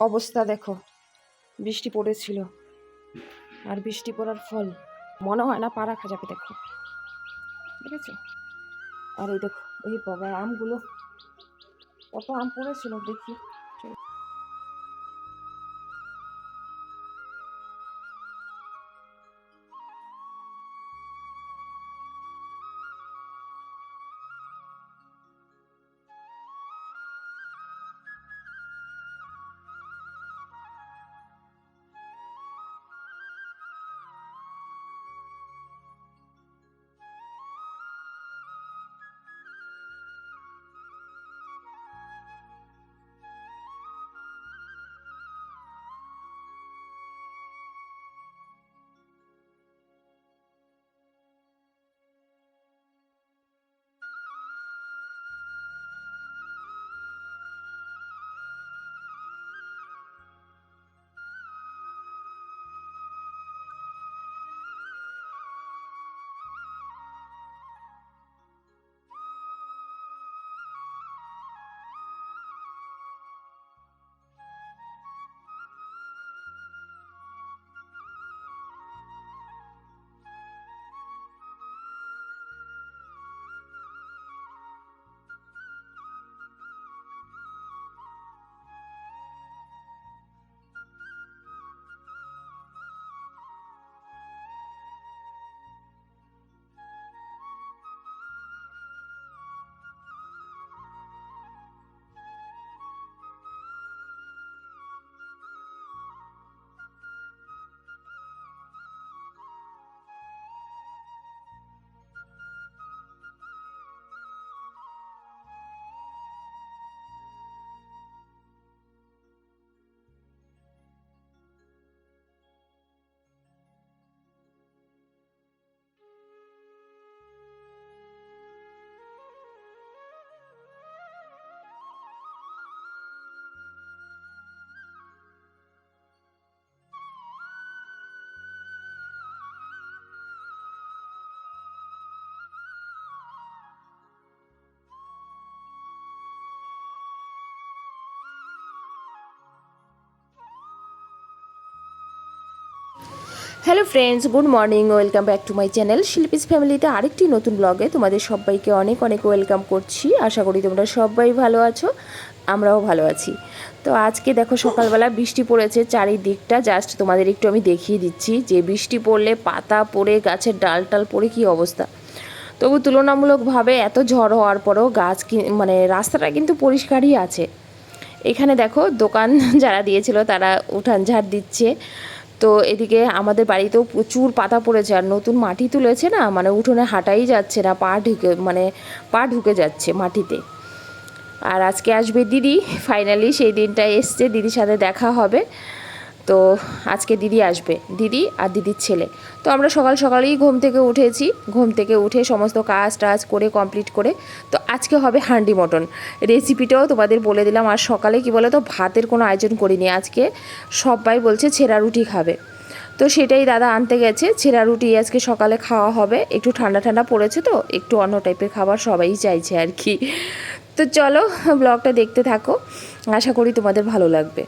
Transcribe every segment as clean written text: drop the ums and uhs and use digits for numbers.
অবস্থা দেখো, বৃষ্টি পড়েছিল আর বৃষ্টি পড়ার ফল মনে হয় না পা রাখা যাবে। দেখো, দেখেছো? আর এই দেখো, এই বাবা আমগুলো, কত আম পড়েছিল দেখি। Hello friends, good morning, welcome back to my channel Shilpi's ফ্যামিলিতে আরেকটি নতুন ব্লগে তোমাদের সবাইকে অনেক অনেক ওয়েলকাম করছি। আশা করি তোমরা সবাই ভালো আছো, আমরাও ভালো আছি। তো আজকে দেখো সকালবেলা বৃষ্টি পড়েছে চারিদিকটা, জাস্ট তোমাদের একটু আমি দেখিয়ে দিচ্ছি যে বৃষ্টি পড়লে পাতা পড়ে গাছের ডাল টাল পড়ে কী অবস্থা। তবু তুলনামূলকভাবে এত ঝড় হওয়ার পরেও গাছ মানে রাস্তাটা কিন্তু পরিষ্কারই আছে। এখানে দেখো দোকান যারা দিয়েছিল তারা উঠান ঝাড় দিচ্ছে। তো এদিকে আমাদের বাড়িতেও প্রচুর পাতা পড়েছে, আর নতুন মাটি তুলেছে না, মানে উঠোনে হাঁটাই যাচ্ছে না, পা ঢুকে যাচ্ছে মাটিতে। আর আজকে আসবে দিদি, ফাইনালি সেই দিনটা এসছে, দিদির সাথে দেখা হবে। তো আজকে দিদি আসবে, দিদি আর দিদির ছেলে। তো আমরা সকাল সকালেই ঘুম থেকে উঠেছি, ঘুম থেকে উঠে সমস্ত কাজ টাজ করে কমপ্লিট করে তো আজকে হবে হান্ডি মটন। রেসিপিটাও তোমাদের বলে দিলাম। আর সকালে কি বলো তো, ভাতের কোনো আয়োজন করিনি আজকে, সবাই বলছে ছেঁড়া রুটি খাবে। তো সেটাই দাদা আনতে গেছে, ছেঁড়া রুটি আজকে সকালে খাওয়া হবে। একটু ঠান্ডা ঠান্ডা পড়েছে তো একটু অন্য টাইপের খাবার সবাই চাইছে আর কি। তো চলো ব্লগটা দেখতে থাকো, আশা করি তোমাদের ভালো লাগবে।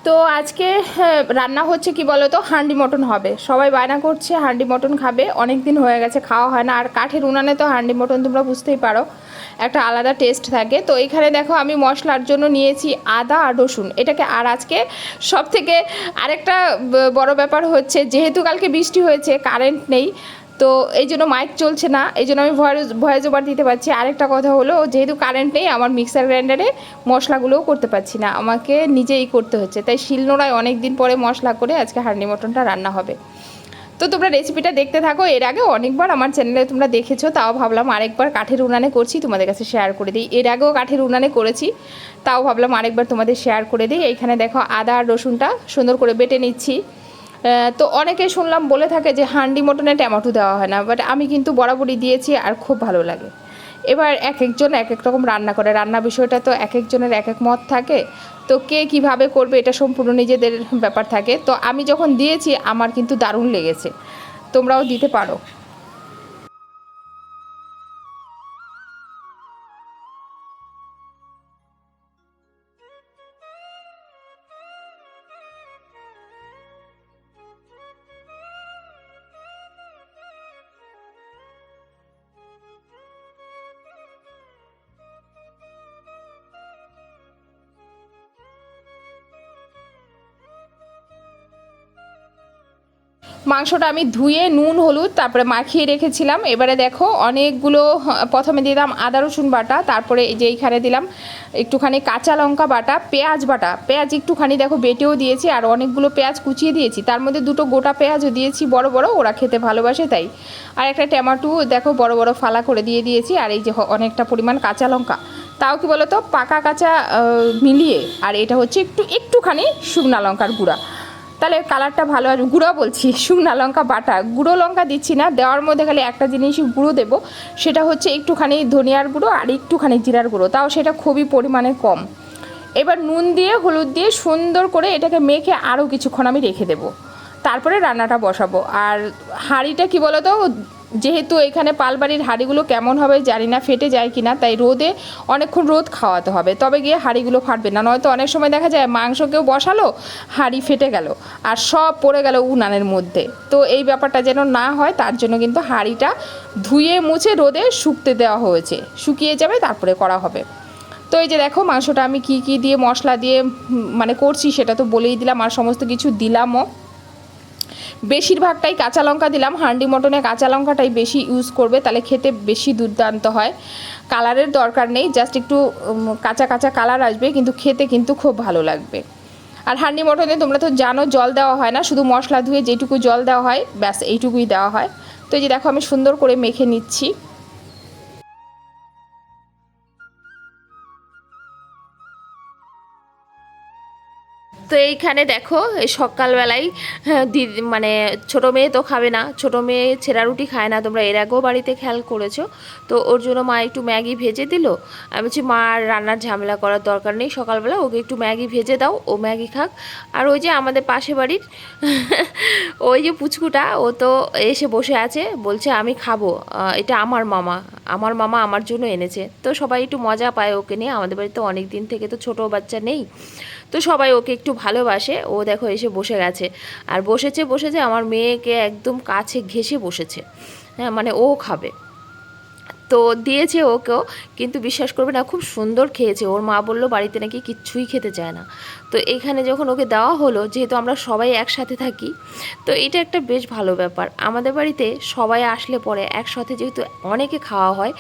তো আজকে রান্না হচ্ছে কি বলো তো, হান্ডি মটন হবে। সবাই বায়না করছে হান্ডি মটন খাবে, অনেক দিন হয়ে গেছে খাওয়া হয় না। আর কাঠের উনানে তো হান্ডি মটন তোমরা বুঝতেই পারো একটা আলাদা টেস্ট থাকে। তো এখানে দেখো আমি মশলার জন্য নিয়েছি আদা আর রসুন এটাকে। আর আজকে সব থেকে আরেকটা বড় ব্যাপার হচ্ছে, যেহেতু কালকে বৃষ্টি হয়েছে, কারেন্ট নেই, তো তো এই জন্য মাইক চলছে না, এই জন্য আমি ভয়েস ওভার দিতে পারছি। আরেকটা কথা হলো, যেহেতু কারেন্ট নেই, আমার মিক্সার গ্রাইন্ডারে মশলাগুলোও করতে পারছি না, আমাকে নিজেই করতে হচ্ছে। তাই শিলনোড়ায় অনেক দিন পরে মশলা করে আজকে হান্ডি মটনটা রান্না হবে। তো তোমরা রেসিপিটা দেখতে থাকো। এর আগে অনেকবার আমার চ্যানেলে তোমরা দেখেছো, তাও ভাবলাম আরেকবার কাঠের উনানে করছি, তোমাদের কাছে শেয়ার করে দিই। এর আগেও কাঠের উনানে করেছি, তাও ভাবলাম আরেকবার তোমাদের শেয়ার করে দিই। এইখানে দেখো আদা আর রসুনটা সুন্দর করে বেটে নিচ্ছি। তো অনেকে শুনলাম বলে থাকে যে হান্ডি মটনে টমেটো দেওয়া হয় না, বাট আমি কিন্তু বরাবরই দিয়েছি আর খুব ভালো লাগে। এবার এক একজন এক এক রকম রান্না করে, রান্না বিষয়টা তো এক একজনের এক এক মত থাকে, তো কে কীভাবে করবে এটা সম্পূর্ণ নিজেদের ব্যাপার থাকে। তো আমি যখন দিয়েছি আমার কিন্তু দারুণ লেগেছে, তোমরাও দিতে পারো। মাংসটা আমি ধুয়ে নুন হলুদ তারপরে মাখিয়ে রেখেছিলাম। এবারে দেখো অনেকগুলো, প্রথমে দিলাম আদা রসুন বাটা, তারপরে এই যে এইখানে দিলাম একটুখানি কাঁচা লঙ্কা বাটা, পেঁয়াজ বাটা, পেঁয়াজ একটুখানি দেখো বেটেও দিয়েছি, আর অনেকগুলো পেঁয়াজ কুচিয়ে দিয়েছি, তার মধ্যে দুটো গোটা পেঁয়াজও দিয়েছি বড় বড়, ওরা খেতে ভালোবাসে তাই। আর একটা টমেটো দেখো বড় বড় ফালা করে দিয়ে দিয়েছি, আর এই যে অনেকটা পরিমাণ কাঁচা লঙ্কা, তাও কি বলো তো পাকা কাঁচা মিলিয়ে, আর এটা হচ্ছে একটুখানি শুকনা লঙ্কার গুঁড়া, তাহলে কালারটা ভালো আসবে। গুঁড়ো বলছি, শুকনা লঙ্কা বাটা, গুঁড়ো লঙ্কা দিচ্ছি না, দেওয়ার মধ্যে খালি একটা জিনিসই গুঁড়ো দেবো, সেটা হচ্ছে একটুখানি ধনিয়ার গুঁড়ো আর একটুখানি জিরার গুঁড়ো, তাও সেটা খুবই পরিমাণে কম। এবার নুন দিয়ে হলুদ দিয়ে সুন্দর করে এটাকে মেখে আরও কিছুক্ষণ আমি রেখে দেবো, তারপরে রান্নাটা বসাবো। আর হাঁড়িটা কি বলো তো, যেহেতু এখানে পালবাড়ির হাঁড়িগুলো কেমন হবে জানি না, ফেটে যায় কি না, তাই রোদে অনেকক্ষণ রোদ খাওয়াতে হবে, তবে গিয়ে হাঁড়িগুলো ফাটবে না। নয়তো অনেক সময় দেখা যায় মাংস কেউ বসালো, হাঁড়ি ফেটে গেল আর সব পড়ে গেল উনানের মধ্যে। তো এই ব্যাপারটা যেন না হয় তার জন্য কিন্তু হাঁড়িটা ধুয়ে মুছে রোদে শুকতে দেওয়া হয়েছে, শুকিয়ে যাবে তারপরে করা হবে। তো এই যে দেখো মাংসটা আমি কি কি দিয়ে মশলা দিয়ে মানে করছি সেটা তো বলেই দিলাম, আর সমস্ত কিছু দিলামও। বেশিরভাগটাই কাঁচা লঙ্কা দিলাম, হান্ডি মটনে কাঁচা লঙ্কাটাই বেশি ইউজ করবে, তাহলে খেতে বেশি দুর্দান্ত হয়। কালারের দরকার নেই, জাস্ট একটু কাঁচা কাঁচা কালার আসবে, কিন্তু খেতে কিন্তু খুব ভালো লাগবে। আর হান্ডি মটনে তোমরা তো জানো জল দেওয়া হয় না, শুধু মশলা ধুয়ে যেটুকু জল দেওয়া হয় ব্যাস এইটুকুই দেওয়া হয়। তো এই যে দেখো আমি সুন্দর করে মেখে নিচ্ছি। তো এইখানে দেখো এই সকালবেলায় দিদি মানে ছোটো মেয়ে তো খাবে না, ছোটো মেয়ে ছেঁড়া রুটি খায় না, তোমরা এর আগেও বাড়িতে খেয়াল করেছো। তো ওর জন্য মা একটু ম্যাগি ভেজে দিল। আমি বলছি মা আর রান্নার ঝামেলা করার দরকার নেই, সকালবেলা ওকে একটু ম্যাগি ভেজে দাও, ও ম্যাগি খাক। আর ওই যে আমাদের পাশে বাড়ির ওই যে পুচকুটা, ও তো এসে বসে আছে, বলছে আমি খাবো, এটা আমার মামা, আমার মামা আমার জন্য এনেছে। তো সবাই একটু মজা পায় ওকে নিয়ে, আমাদের বাড়িতে অনেক দিন থেকে তো ছোটো বাচ্চা নেই, তো সবাই ওকে একটু ভালোবাসে। ও দেখো এসে বসে গেছে, আর বসেছে আমার মেয়েকে একদম কাছে ঘেঁষে বসেছে, হ্যাঁ মানে ও খাবে। তো দিয়েছে ওকেও, কিন্তু বিশ্বাস করবে না খুব সুন্দর খেয়েছে। ওর মা বললো বাড়িতে নাকি কিচ্ছুই খেতে চায় না, তো এখানে যখন ওকে দেওয়া হলো, যেহেতু আমরা সবাই একসাথে থাকি, তো এটা একটা বেশ ভালো ব্যাপার। আমাদের বাড়িতে সবাই আসলে পরে একসাথে যেহেতু অনেকে খাওয়া হয়,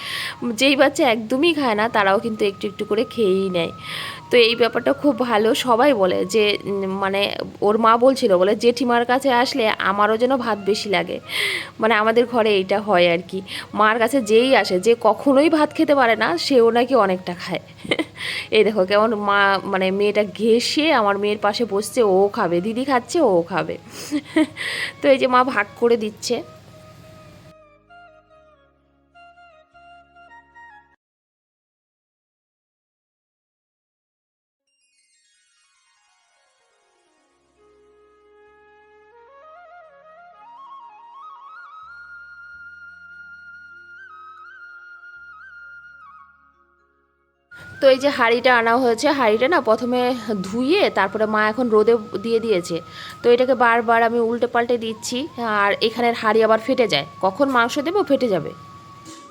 যেই বাচ্চা একদমই খায় না তারাও কিন্তু একটু একটু করে খেয়েই নেয়। তো এই ব্যাপারটা খুব ভালো। সবাই বলে যে মানে ওর মা বলছিল, বলে জেঠিমার কাছে আসলে আমারও যেন ভাত বেশি লাগে, মানে আমাদের ঘরে এইটা হয় আর কি। মার কাছে যেই আসে, যে কখনোই ভাত খেতে পারে না, সেও নাকি অনেকটা খায়। এই দেখো কেমন মা মানে মেয়েটা ঘেঁষে আমার মেয়ের পাশে বসছে, ও খাবে, দিদি খাচ্ছে ও খাবে। তো এই যে মা ভাগ করে দিচ্ছে। তো এই যে হাঁড়িটা আনা হয়েছে, হাঁড়িটা না প্রথমে ধুয়ে তারপরে মা এখন রোদে দিয়ে দিয়েছে। তো এটাকে বারবার আমি উল্টে পাল্টে দিচ্ছি, আর এখানের হাঁড়ি আবার ফেটে যায়, কখন মাংস দেবো ফেটে যাবে।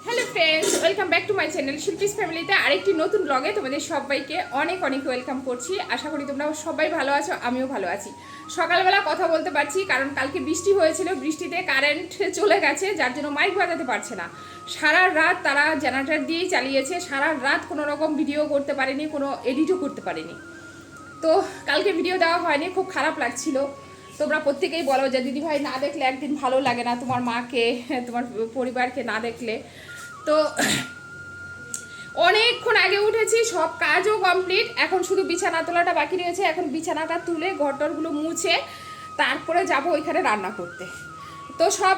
Hello friends, welcome back to my channel Shilpi's ফ্যামিলিতে আরেকটি নতুন ব্লগে তোমাদের সবাইকে অনেক অনেক ওয়েলকাম করছি। আশা করি তোমরা সবাই ভালো আছো, আমিও ভালো আছি। সকালবেলা কথা বলতে পারছি কারণ কালকে বৃষ্টি হয়েছিল, বৃষ্টিতে কারেন্ট চলে গেছে, যার জন্য মাইক বাজাতে পারছে না। সারা রাত তারা জেনারেটর দিয়েই চালিয়েছে, সারা রাত কোনো রকম ভিডিও করতে পারেনি, কোনো এডিটও করতে পারেনি। তো কালকে ভিডিও দেওয়া হয়নি, খুব খারাপ লাগছিল। তোমরা প্রত্যেকেই বলো যে দিদিভাই না দেখলে একদিন ভালো লাগে না, তোমার মাকে তোমার পরিবারকে না দেখলে। তো অনেকক্ষণ আগে উঠেছি, সব কাজও কমপ্লিট, এখন শুধু বিছানা তোলাটা বাকি রয়েছে। এখন বিছানাটা তুলে ঘরটরগুলো মুছে তারপরে যাব ওইখানে রান্না করতে। তো সব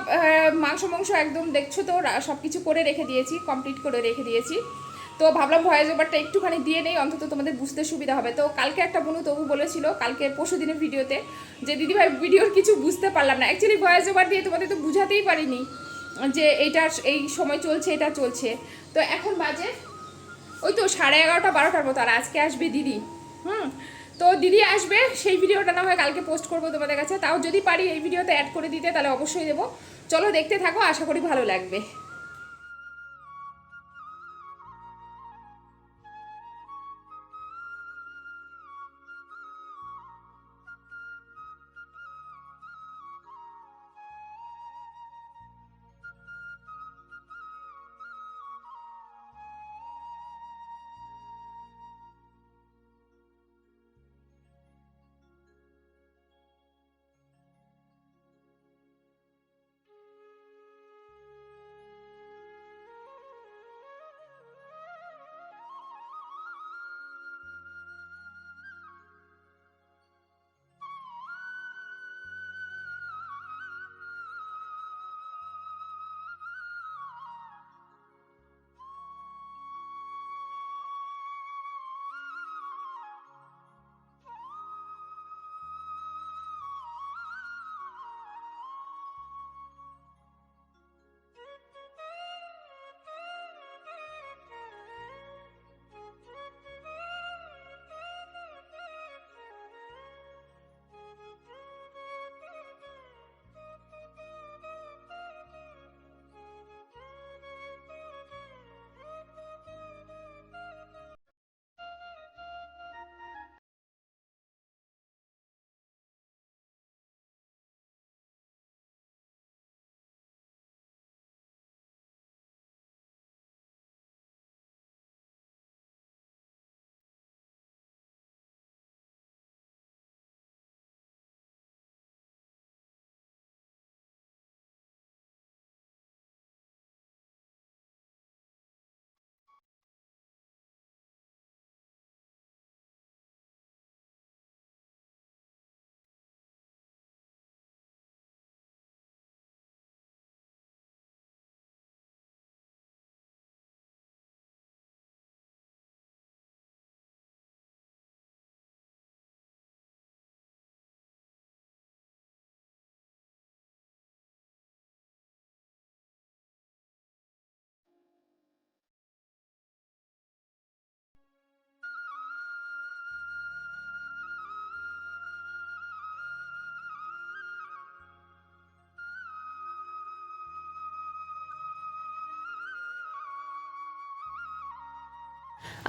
মাংস একদম দেখছো তো, সব কিছু করে রেখে দিয়েছি, কমপ্লিট করে রেখে দিয়েছি। তো ভাবলাম ভয়েস ওভারটা একটুখানি দিয়ে নেই, অন্তত তোমাদের বুঝতে সুবিধা হবে। তো কালকে একটা বনু তবু বলেছিল কালকে পরশু দিনের ভিডিওতে যে দিদিভাই ভিডিওর কিছু বুঝতে পারলাম না। অ্যাকচুয়ালি ভয়েস ওভার দিয়ে তোমাদের তো বুঝাতেই পারিনি যে এইটা এই সময় চলছে, এটা চলছে। তো এখন বাজে ওই তো 11:30 12টার মতো, আর আজকে আসবে দিদি। তো দিদি আসবে, সেই ভিডিওটা না হয় কালকে পোস্ট করবো তোমাদের কাছে, তাও যদি পারি এই ভিডিওতে অ্যাড করে দিতে তাহলে অবশ্যই দেবো। চলো দেখতে থাকো, আশা করি ভালো লাগবে।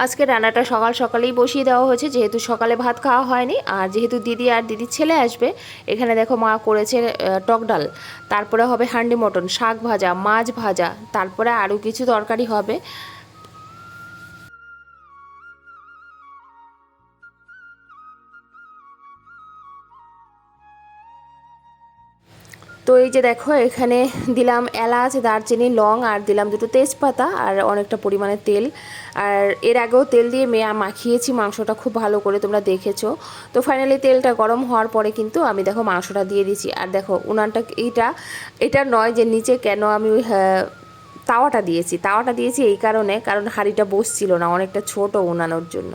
আজকে রান্নাটা সকাল সকালেই বসিয়ে দেওয়া হয়েছে, যেহেতু সকালে ভাত খাওয়া হয়নি, আর যেহেতু দিদি আর দিদির ছেলে আসবে। এখানে দেখো মা করেছে টক ডাল, তারপরে হবে হান্ডি মটন, শাক ভাজা, মাছ ভাজা, তারপরে আরও কিছু তরকারি হবে। তো এই যে দেখো এখানে দিলাম এলাচ, দারচিনি, লং, আর দিলাম দুটো তেজপাতা, আর অনেকটা পরিমাণে তেল। আর এর আগেও তেল দিয়ে মাখিয়েছি মাংসটা খুব ভালো করে, তোমরা দেখেছো। তো ফাইনালি তেলটা গরম হওয়ার পরে কিন্তু আমি দেখো মাংসটা দিয়ে দিচ্ছি। আর দেখো উনানটা এটা নয় যে নিচে কেন আমি তাওয়াটা দিয়েছি এই কারণ হাঁড়িটা বসছিল না, অনেকটা ছোট উনানোর জন্য,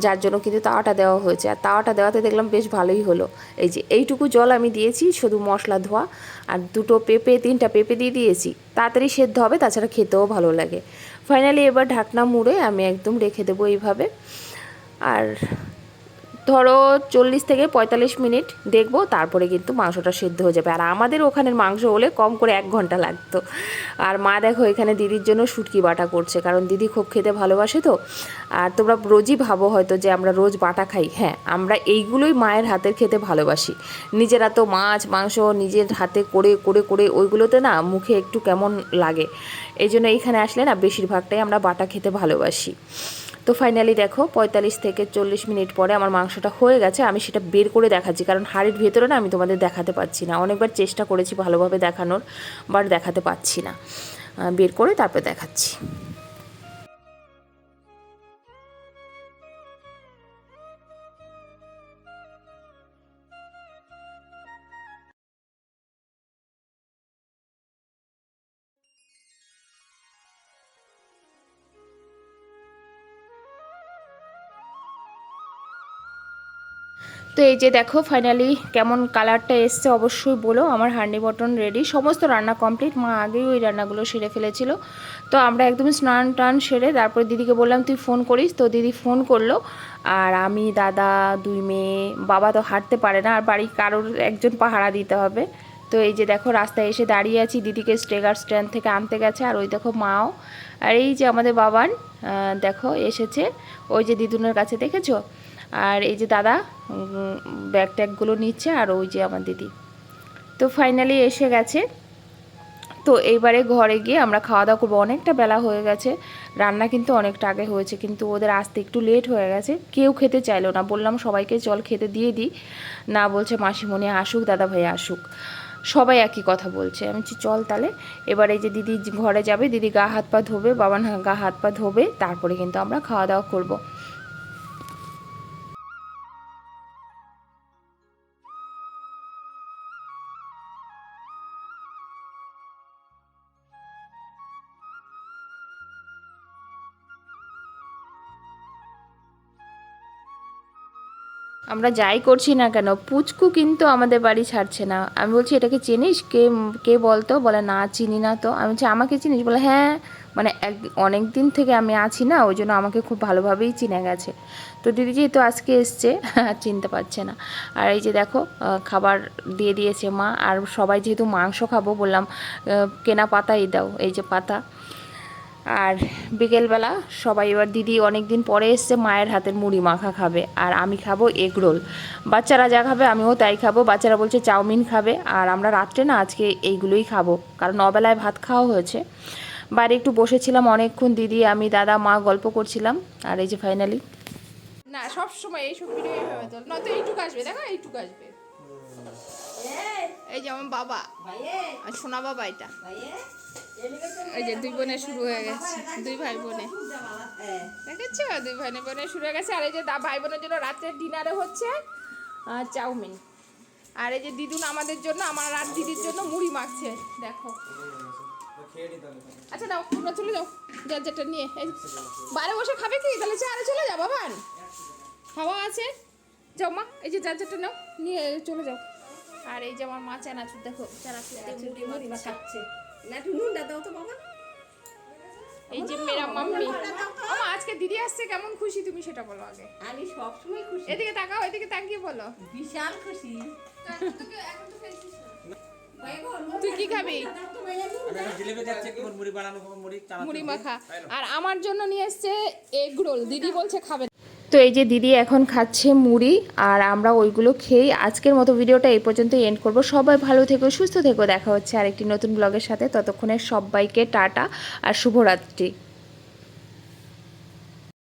যার জন্য কিন্তু তাওয়াটা দেওয়া হয়েছে। আর তাওয়াটা দেওয়াতে দেখলাম বেশ ভালোই হলো। এই যে এইটুকু জল আমি দিয়েছি, শুধু মশলা ধোয়া, আর তিনটা পেঁপে দিয়ে দিয়েছি, তাড়াতাড়ি সেদ্ধ হবে, তাছাড়া খেতেও ভালো লাগে। ফাইনালি এবার ঢাকনা মুড়ে আমি একদম রেখে দেবো এইভাবে। আর ধরো 40 থেকে 45 মিনিট দেখবো, তারপরে কিন্তু মাংসটা সেদ্ধ হয়ে যাবে। আর আমাদের ওখানের মাংস হলে কম করে 1 ঘন্টা লাগতো। আর মা দেখো এখানে দিদির জন্য শুটকি বাটা করছে, কারণ দিদি খুব খেতে ভালোবাসে তো। আর তোমরা রোজই ভাবো হয়তো যে আমরা রোজ বাটা খাই, হ্যাঁ আমরা এইগুলোই মায়ের হাতের খেতে ভালোবাসি। নিজেরা তো মাছ মাংস নিজের হাতে করে করে করে ওইগুলোতে না মুখে একটু কেমন লাগে, এই জন্য এইখানে আসলে না বেশিরভাগটাই আমরা বাটা খেতে ভালোবাসি। তো ফাইনালি দেখো 45 থেকে 40 মিনিট পরে আমার মাংসটা হয়ে গেছে। আমি সেটা বের করে দেখাচ্ছি, কারণ হাঁড়ির ভেতরে না আমি তোমাদের দেখাতে পাচ্ছি না। অনেকবার চেষ্টা করেছি ভালোভাবে দেখানোর, বাট দেখাতে পাচ্ছি না। বের করে তারপর দেখাচ্ছি। তো এই যে দেখো ফাইনালি কেমন কালারটা এসছে অবশ্যই বলো। আমার হান্ডি মটন রেডি, সমস্ত রান্না কমপ্লিট। মা আগেই ওই রান্নাগুলো সেরে ফেলেছিল। তো আমরা একদমই স্নান টান সেরে তারপরে দিদিকে বললাম তুই ফোন করিস, তো দিদি ফোন করলো। আর আমি, দাদা, 2 মেয়ে, বাবা তো হাঁটতে পারে না, আর বাড়ি কারোর একজন পাহারা দিতে হবে। তো এই যে দেখো রাস্তায় এসে দাঁড়িয়ে আছি, দিদিকে স্টেগার স্ট্যান্ড থেকে আনতে গেছে। আর ওই দেখো মাও, আর এই যে আমাদের বাবান দেখো এসেছে ওই যে দিদুনের কাছে, দেখেছো। আর এই যে দাদা ব্যাগ ট্যাগগুলো নিচ্ছে, আর ওই যে আমার দিদি। তো ফাইনালি এসে গেছে। তো এইবারে ঘরে গিয়ে আমরা খাওয়া দাওয়া করবো। অনেকটা বেলা হয়ে গেছে, রান্না কিন্তু অনেকটা আগে হয়েছে, কিন্তু ওদের আসতে একটু লেট হয়ে গেছে। কেউ খেতে চাইলো না, বললাম সবাইকে চল খেতে দিয়ে দিই। না বলছে মাসিমণি আসুক, দাদা ভাই আসুক, সবাই একই কথা বলছে। আমি বলছি চল তাহলে। এবার এই যে দিদি ঘরে যাবে, দিদি গা হাত পা ধোবে, বাবান গা হাত পা ধোবে, তারপরে কিন্তু আমরা খাওয়া দাওয়া করবো। আমরা যাই করছি না কেন, পুচকু কিন্তু আমাদের বাড়ি ছাড়ছে না। আমি বলছি এটাকে চিনিস, কে কে বলতো, বলে না চিনি না। তো আমি বলছি আমাকে চিনিস, বলে হ্যাঁ, মানে অনেক দিন থেকে আমি আছি না, ওই জন্য আমাকে খুব ভালোভাবেই চিনে গেছে। তো দিদি যেহেতু আজকে এসছে চিনতে পারছে না। আর এই যে দেখো খাবার দিয়ে দিয়েছে মা। আর সবাই যেহেতু মাংস খাবো বললাম কেনা পাতাই দাও, এই যে পাতা। আর বিকেলবেলা সবাই, এবার দিদি অনেক দিন পরে এসছে, মায়ের হাতের মুড়ি মাখা খাবে, আর আমি খাবো এগ রোল। বাচ্চারা যা খাবে আমিও তাই খাবো। বাচ্চারা বলছে চাউমিন খাবে, আর আমরা রাত্রে না আজকে এইগুলোই খাবো, কারণ অবেলায় ভাত খাওয়া হয়েছে। বাইরে একটু বসেছিলাম অনেকক্ষণ, দিদি আমি দাদা মা গল্প করছিলাম। আর এই যে ফাইনালি না সব সময় এইসব ভিডিও এইভাবে তোল, নয়তো এইটুকু আসবে, দেখো এইটুকু আসবে। এই যে আমার বাবা আর সোনা বাবা, এটা এই যে 2 বোনে শুরু হয়ে গেছে, 2 ভাই বোনে দেখেছো, 2 ভাই বোনে শুরু হয়ে গেছে। আর এই যে ভাই বোনের জন্য রাত্রে ডিনারে হচ্ছে চাউমিন। আর এই যে দিদুন আমাদের জন্য, আমার আর দিদির জন্য মুড়ি মাখছে, দেখো। আচ্ছা দাও, তোমরা চলে যাও, যার যেটা নিয়ে। এই বাইরে বসে খাবে কি, তাহলে চেয়ারে চলে যাও বাবান, হাওয়া আছে। যাও মা, এই যে যার যেটা নাও নিয়ে চলে যাও। আর এই যে আমার মা চানাচুর, দেখো চানাচুর মুড়ি মাখাচ্ছে। এই যে মেরা মাম্মি, আমা আজকে দিদি আসছে, কেমন খুশি তুমি সেটা বলো আগে। আমি সবসময় খুশি, এদিকে তাকাও, এদিকে তাকিয়ে বলো। বিশাল খুশি। তুই কি খাবি? মুড়ি মুড়ি মাখা। আর আমার জন্য নিয়ে এসছে এগ রোল, দিদি বলছে খাবে। তো এই যে দিদি এখন খাচ্ছে মুড়ি, আর আমরা ওইগুলো খেয়েই আজকের মতো ভিডিওটা এই পর্যন্ত এন্ড করব। সবাই ভালো থেকো, সুস্থ থেকো, দেখা হচ্ছে আরেকটি নতুন ব্লগের সাথে। ততক্ষণে সবাইকে টাটা আর শুভরাত্রি।